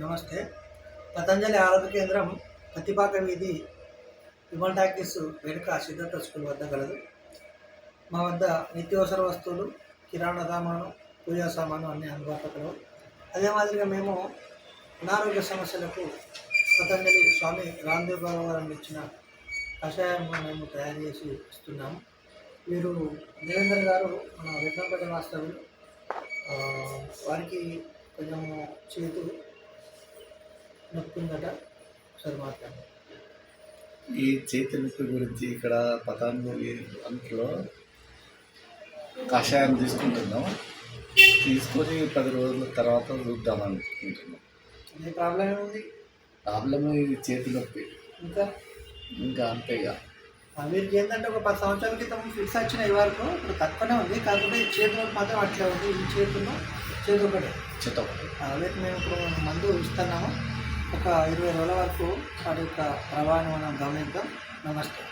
నమస్తే. పతంజలి ఆరోగ్య కేంద్రం పత్తిపాక వీధి విమల్ టాకీస్ వెనుక సిద్ధార్థ స్కూల్ వద్ద గలదు. మా వద్ద నిత్యావసర వస్తువులు, కిరాణా సామాను, పూజా సామాను అన్నీ అందుబాటులో కలవు. అదే మాదిరిగా మేము అనారోగ్య సమస్యలకు పతంజలి స్వామి రామ్దేవ్ బాబా గారు ఇచ్చిన కషాయం మేము తయారు చేసి ఇస్తున్నాము. వీరు దేవేందర్ గారు మన వెంకటపేట వాస్తవ్యులు. వారికి కొంచెం చేతు నొప్పిందట. ఒకసారి మాట్లాడండి. ఈ చేతి నొప్పి గురించి ఇక్కడ పతంజలి అంట్లో కషాయం తీసుకుంటున్నాం. తీసుకొని 10 రోజుల తర్వాత చూద్దాం అనుకుంటున్నాం. ఏ ప్రాబ్లం ఏముంది? ప్రాబ్లమ్ ఇది చేతి నొప్పి. ఇంకా అంతేగా. వీరికి ఏంటంటే ఒక 10 సంవత్సరాల క్రితం ఫిక్స్ వచ్చిన ఈ వరకు ఇప్పుడు తక్కువనే ఉంది. కాకపోతే ఈ చేతిలో మాత్రం అట్లే ఉంది. ఈ చేతుల్లో చేతి ఒకటే. వీటికి మేము ఇప్పుడు మందు ఇస్తున్నాము. ఒక 20 రోజుల వరకు వాటి యొక్క ప్రభావాన్ని మనం గమనిద్దాం. నమస్తే.